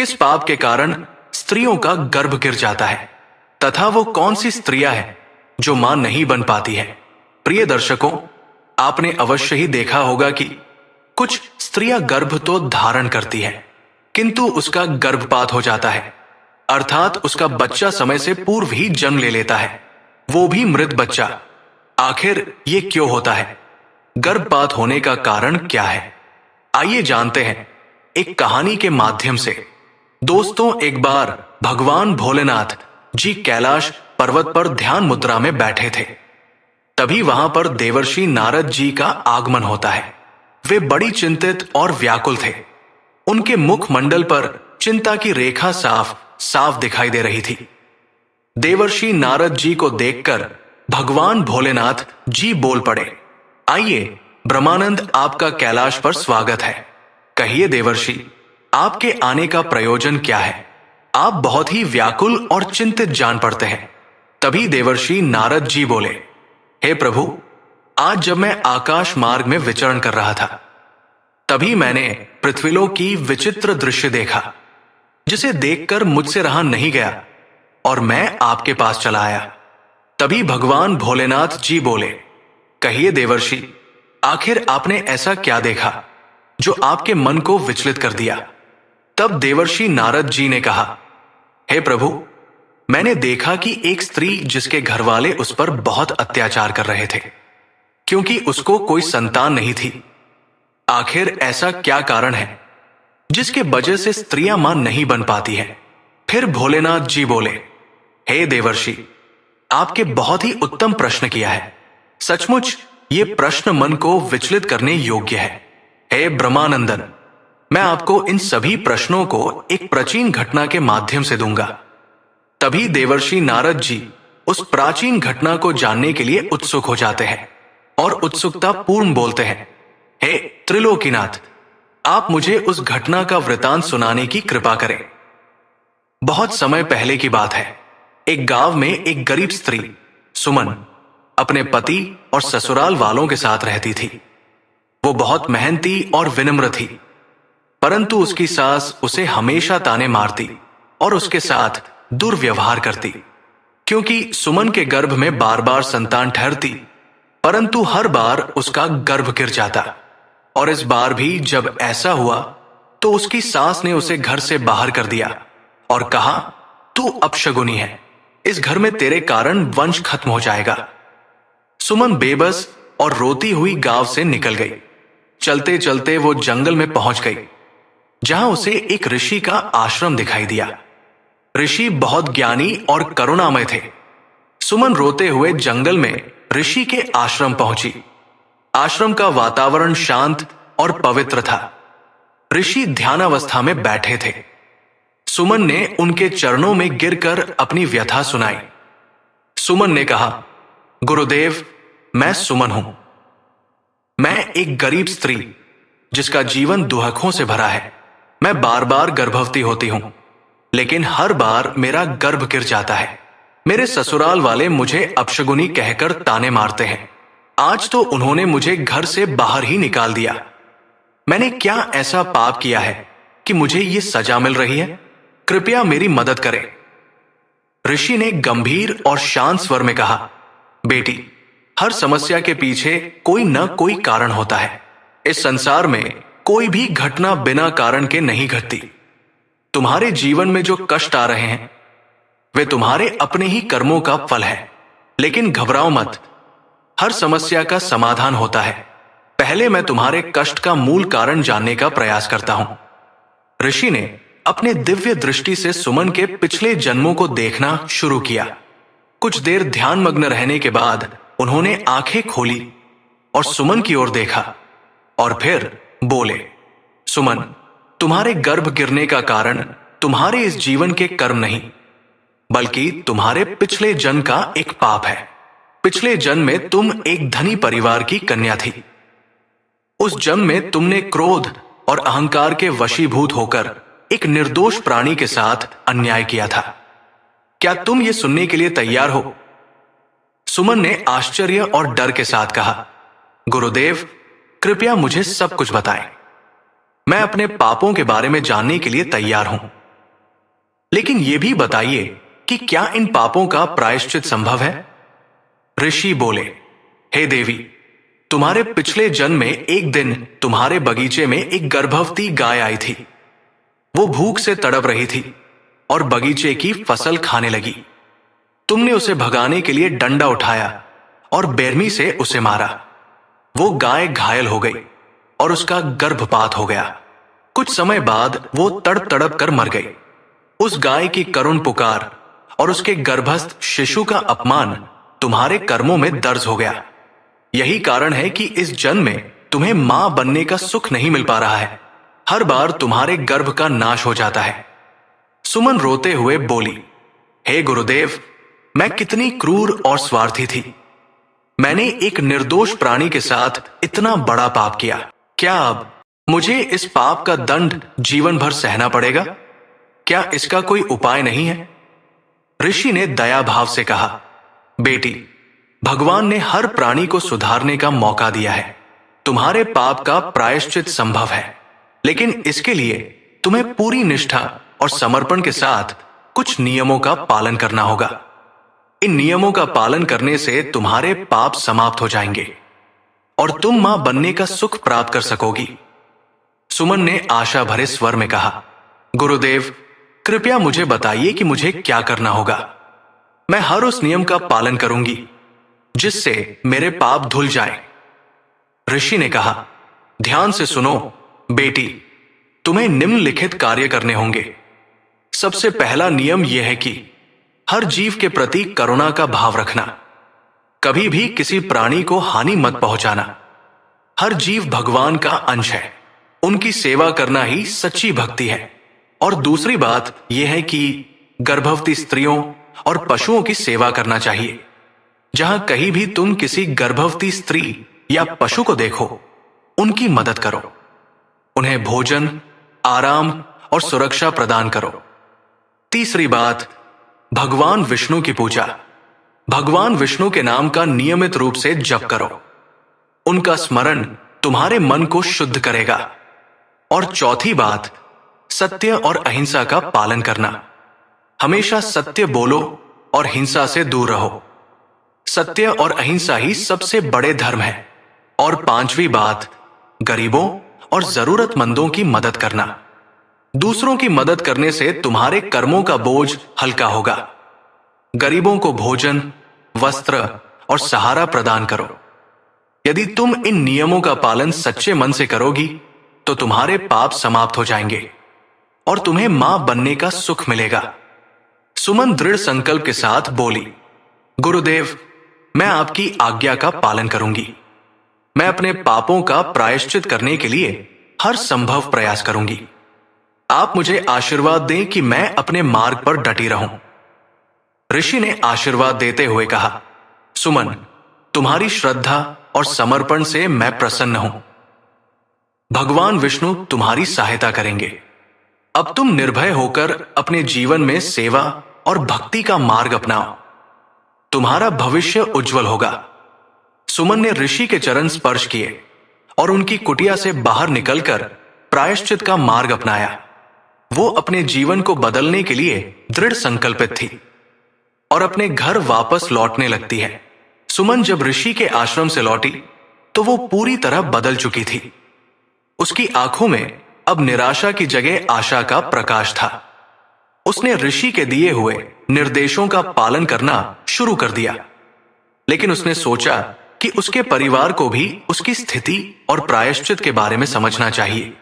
किस पाप के कारण स्त्रियों का गर्भ गिर जाता है तथा वो कौन सी स्त्रियां हैं जो मां नहीं बन पाती है। प्रिय दर्शकों, आपने अवश्य ही देखा होगा कि कुछ स्त्रियां गर्भ तो धारण करती हैं, किंतु उसका गर्भपात हो जाता है, अर्थात उसका बच्चा समय से पूर्व ही जन्म ले लेता है, वो भी मृत बच्चा। आखिर ये क्यों होता है? गर्भपात होने का कारण क्या है? आइए जानते हैं एक कहानी के माध्यम से। दोस्तों, एक बार भगवान भोलेनाथ जी कैलाश पर्वत पर ध्यान मुद्रा में बैठे थे। तभी वहां पर देवर्षि नारद जी का आगमन होता है। वे बड़ी चिंतित और व्याकुल थे। उनके मुखमंडल पर चिंता की रेखा साफ साफ दिखाई दे रही थी। देवर्षि नारद जी को देखकर भगवान भोलेनाथ जी बोल पड़े, आइए ब्रह्मानंद, आपका कैलाश पर स्वागत है। कहिए देवर्षि, आपके आने का प्रयोजन क्या है? आप बहुत ही व्याकुल और चिंतित जान पड़ते हैं। तभी देवर्षि नारद जी बोले, हे प्रभु, आज जब मैं आकाश मार्ग में विचरण कर रहा था, तभी मैंने पृथ्वीलोक की विचित्र दृश्य देखा, जिसे देखकर मुझसे रहा नहीं गया और मैं आपके पास चला आया। तभी भगवान भोलेनाथ जी बोले, कहिए देवर्षि, आखिर आपने ऐसा क्या देखा जो आपके मन को विचलित कर दिया? तब देवर्षि नारद जी ने कहा, हे प्रभु, मैंने देखा कि एक स्त्री जिसके घर वाले उस पर बहुत अत्याचार कर रहे थे, क्योंकि उसको कोई संतान नहीं थी। आखिर ऐसा क्या कारण है जिसके वजह से स्त्रियां मां नहीं बन पाती हैं? फिर भोलेनाथ जी बोले, हे देवर्षि, आपके बहुत ही उत्तम प्रश्न किया है। सचमुच ये प्रश्न मन को विचलित करने योग्य है। हे ब्रह्मानंदन, मैं आपको इन सभी प्रश्नों को एक प्राचीन घटना के माध्यम से दूंगा। तभी देवर्षि नारद जी उस प्राचीन घटना को जानने के लिए उत्सुक हो जाते हैं और उत्सुकता पूर्ण बोलते हैं, हे त्रिलोकीनाथ, आप मुझे उस घटना का वृतांत सुनाने की कृपा करें। बहुत समय पहले की बात है। एक गांव में एक गरीब स्त्री सुमन अपने पति और ससुराल वालों के साथ रहती थी। वो बहुत मेहनती और विनम्र थी, परंतु उसकी सास उसे हमेशा ताने मारती और उसके साथ दुर्व्यवहार करती। क्योंकि सुमन के गर्भ में बार बार संतान ठहरती, परंतु हर बार उसका गर्भ गिर जाता। और इस बार भी जब ऐसा हुआ तो उसकी सास ने उसे घर से बाहर कर दिया और कहा, तू अपशगुनी है, इस घर में तेरे कारण वंश खत्म हो जाएगा। सुमन बेबस और रोती हुई गांव से निकल गई। चलते चलते वो जंगल में पहुंच गई, जहां उसे एक ऋषि का आश्रम दिखाई दिया। ऋषि बहुत ज्ञानी और करुणामय थे। सुमन रोते हुए जंगल में ऋषि के आश्रम पहुंची। आश्रम का वातावरण शांत और पवित्र था। ऋषि ध्यानावस्था में बैठे थे। सुमन ने उनके चरणों में गिरकर अपनी व्यथा सुनाई। सुमन ने कहा, गुरुदेव, मैं सुमन हूं। मैं एक गरीब स्त्री जिसका जीवन दुहकों से भरा है। मैं बार बार गर्भवती होती हूं, लेकिन हर बार मेरा गर्भ गिर जाता है। मेरे ससुराल वाले मुझे अपशगुनी कहकर ताने मारते हैं। आज तो उन्होंने मुझे घर से बाहर ही निकाल दिया। मैंने क्या ऐसा पाप किया है कि मुझे ये सजा मिल रही है? कृपया मेरी मदद करें। ऋषि ने गंभीर और शांत स्वर में कहा, बेटी, हर समस्या के पीछे कोई न कोई कारण होता है। इस संसार में कोई भी घटना बिना कारण के नहीं घटती। तुम्हारे जीवन में जो कष्ट आ रहे हैं वे तुम्हारे अपने ही कर्मों का फल है। लेकिन घबराओ मत, हर समस्या का समाधान होता है। पहले मैं तुम्हारे कष्ट का मूल कारण जानने का प्रयास करता हूं। ऋषि ने अपने दिव्य दृष्टि से सुमन के पिछले जन्मों को देखना शुरू किया। कुछ देर ध्यानमग्न रहने के बाद उन्होंने आंखें खोली और सुमन की ओर देखा और फिर बोले, सुमन, तुम्हारे गर्भ गिरने का कारण तुम्हारे इस जीवन के कर्म नहीं, बल्कि तुम्हारे पिछले जन्म का एक पाप है। पिछले जन्म में तुम एक धनी परिवार की कन्या थी। उस जन्म में तुमने क्रोध और अहंकार के वशीभूत होकर एक निर्दोष प्राणी के साथ अन्याय किया था। क्या तुम ये सुनने के लिए तैयार हो? सुमन ने आश्चर्य और डर के साथ कहा, गुरुदेव, कृपया मुझे सब कुछ बताएं। मैं अपने पापों के बारे में जानने के लिए तैयार हूं। लेकिन ये भी बताइए कि क्या इन पापों का प्रायश्चित संभव है? ऋषि बोले, हे देवी, तुम्हारे पिछले जन्म में एक दिन तुम्हारे बगीचे में एक गर्भवती गाय आई थी। वो भूख से तड़प रही थी और बगीचे की फसल खाने लगी। तुमने उसे भगाने के लिए डंडा उठाया और बेरमी से उसे मारा। वो गाय घायल हो गई और उसका गर्भपात हो गया। कुछ समय बाद वो तड़प तड़प कर मर गई। उस गाय की करुण पुकार और उसके गर्भस्थ शिशु का अपमान तुम्हारे कर्मों में दर्ज हो गया। यही कारण है कि इस जन्म में तुम्हें मां बनने का सुख नहीं मिल पा रहा है। हर बार तुम्हारे गर्भ का नाश हो जाता है। सुमन रोते हुए बोली, हे गुरुदेव, मैं कितनी क्रूर और स्वार्थी थी। मैंने एक निर्दोष प्राणी के साथ इतना बड़ा पाप किया। क्या अब मुझे इस पाप का दंड जीवन भर सहना पड़ेगा? क्या इसका कोई उपाय नहीं है? ऋषि ने दया भाव से कहा, बेटी, भगवान ने हर प्राणी को सुधारने का मौका दिया है। तुम्हारे पाप का प्रायश्चित संभव है, लेकिन इसके लिए तुम्हें पूरी निष्ठा और समर्पण के साथ कुछ नियमों का पालन करना होगा। इन नियमों का पालन करने से तुम्हारे पाप समाप्त हो जाएंगे और तुम मां बनने का सुख प्राप्त कर सकोगी। सुमन ने आशा भरे स्वर में कहा, गुरुदेव, कृपया मुझे बताइए कि मुझे क्या करना होगा। मैं हर उस नियम का पालन करूंगी जिससे मेरे पाप धुल जाएं। ऋषि ने कहा, ध्यान से सुनो बेटी, तुम्हें निम्नलिखित कार्य करने होंगे। सबसे पहला नियम यह है कि हर जीव के प्रति करुणा का भाव रखना। कभी भी किसी प्राणी को हानि मत पहुंचाना। हर जीव भगवान का अंश है, उनकी सेवा करना ही सच्ची भक्ति है। और दूसरी बात यह है कि गर्भवती स्त्रियों और पशुओं की सेवा करना चाहिए। जहां कहीं भी तुम किसी गर्भवती स्त्री या पशु को देखो, उनकी मदद करो। उन्हें भोजन, आराम और सुरक्षा प्रदान करो। तीसरी बात, भगवान विष्णु की पूजा। भगवान विष्णु के नाम का नियमित रूप से जप करो। उनका स्मरण तुम्हारे मन को शुद्ध करेगा। और चौथी बात, सत्य और अहिंसा का पालन करना। हमेशा सत्य बोलो और हिंसा से दूर रहो। सत्य और अहिंसा ही सबसे बड़े धर्म है। और पांचवी बात, गरीबों और जरूरतमंदों की मदद करना। दूसरों की मदद करने से तुम्हारे कर्मों का बोझ हल्का होगा। गरीबों को भोजन, वस्त्र और सहारा प्रदान करो। यदि तुम इन नियमों का पालन सच्चे मन से करोगी तो तुम्हारे पाप समाप्त हो जाएंगे और तुम्हें मां बनने का सुख मिलेगा। सुमन दृढ़ संकल्प के साथ बोली, गुरुदेव, मैं आपकी आज्ञा का पालन करूंगी। मैं अपने पापों का प्रायश्चित करने के लिए हर संभव प्रयास करूंगी। आप मुझे आशीर्वाद दें कि मैं अपने मार्ग पर डटी रहूं। ऋषि ने आशीर्वाद देते हुए कहा, सुमन, तुम्हारी श्रद्धा और समर्पण से मैं प्रसन्न हूं। भगवान विष्णु तुम्हारी सहायता करेंगे। अब तुम निर्भय होकर अपने जीवन में सेवा और भक्ति का मार्ग अपनाओ। तुम्हारा भविष्य उज्जवल होगा। सुमन ने ऋषि के चरण स्पर्श किए और उनकी कुटिया से बाहर निकलकर प्रायश्चित का मार्ग अपनाया। वो अपने जीवन को बदलने के लिए दृढ़ संकल्पित थी और अपने घर वापस लौटने लगती है। सुमन जब ऋषि के आश्रम से लौटी तो वो पूरी तरह बदल चुकी थी। उसकी आंखों में अब निराशा की जगह आशा का प्रकाश था। उसने ऋषि के दिए हुए निर्देशों का पालन करना शुरू कर दिया, लेकिन उसने सोचा कि उसके परिवार को भी उसकी स्थिति और प्रायश्चित के बारे में समझना चाहिए,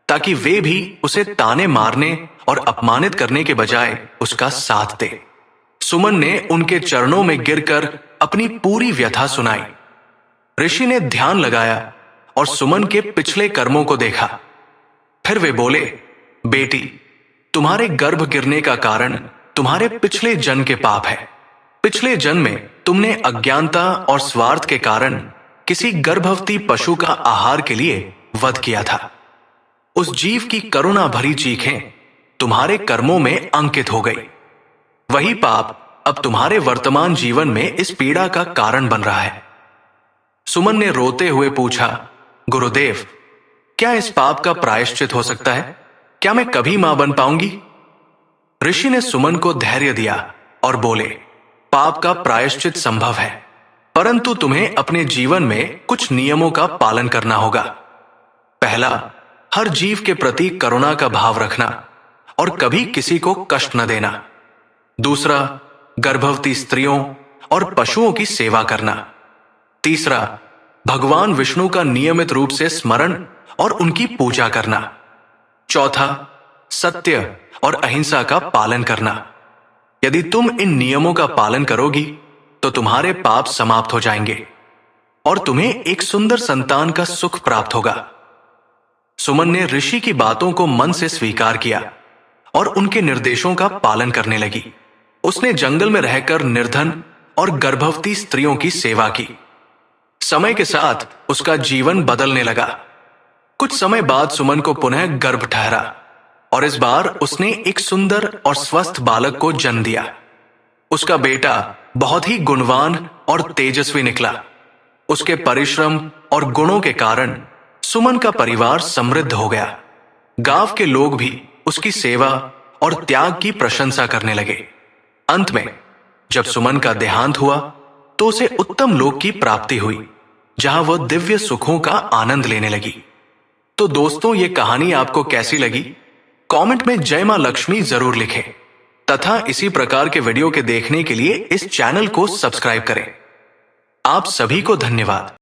ताकि वे भी उसे ताने मारने और अपमानित करने के बजाय उसका साथ दे। सुमन ने उनके चरणों में गिरकर अपनी पूरी व्यथा सुनाई। ऋषि ने ध्यान लगाया और सुमन के पिछले कर्मों को देखा। फिर वे बोले, बेटी, तुम्हारे गर्भ गिरने का कारण तुम्हारे पिछले जन्म के पाप है। पिछले जन्म में तुमने अज्ञानता और स्वार्थ के कारण किसी गर्भवती पशु का आहार के लिए वध किया था। उस जीव की करुणा भरी चीखें तुम्हारे कर्मों में अंकित हो गई। वही पाप अब तुम्हारे वर्तमान जीवन में इस पीड़ा का कारण बन रहा है। सुमन ने रोते हुए पूछा, गुरुदेव, क्या इस पाप का प्रायश्चित हो सकता है? क्या मैं कभी मां बन पाऊंगी? ऋषि ने सुमन को धैर्य दिया और बोले, पाप का प्रायश्चित संभव है, परंतु तुम्हें अपने जीवन में कुछ नियमों का पालन करना होगा। पहला, हर जीव के प्रति करुणा का भाव रखना और कभी किसी को कष्ट न देना। दूसरा, गर्भवती स्त्रियों और पशुओं की सेवा करना। तीसरा, भगवान विष्णु का नियमित रूप से स्मरण और उनकी पूजा करना। चौथा, सत्य और अहिंसा का पालन करना। यदि तुम इन नियमों का पालन करोगी तो तुम्हारे पाप समाप्त हो जाएंगे और तुम्हें एक सुंदर संतान का सुख प्राप्त होगा। सुमन ने ऋषि की बातों को मन से स्वीकार किया और उनके निर्देशों का पालन करने लगी। उसने जंगल में रहकर निर्धन और गर्भवती स्त्रियों की सेवा की। समय के साथ उसका जीवन बदलने लगा। कुछ समय बाद सुमन को पुनः गर्भ ठहरा और इस बार उसने एक सुंदर और स्वस्थ बालक को जन्म दिया। उसका बेटा बहुत ही गुणवान और तेजस्वी निकला। उसके परिश्रम और गुणों के कारण सुमन का परिवार समृद्ध हो गया। गांव के लोग भी उसकी सेवा और त्याग की प्रशंसा करने लगे। अंत में जब सुमन का देहांत हुआ तो उसे उत्तम लोक की प्राप्ति हुई, जहां वह दिव्य सुखों का आनंद लेने लगी। तो दोस्तों, ये कहानी आपको कैसी लगी? कमेंट में जय मां लक्ष्मी जरूर लिखें तथा इसी प्रकार के वीडियो के देखने के लिए इस चैनल को सब्सक्राइब करें। आप सभी को धन्यवाद।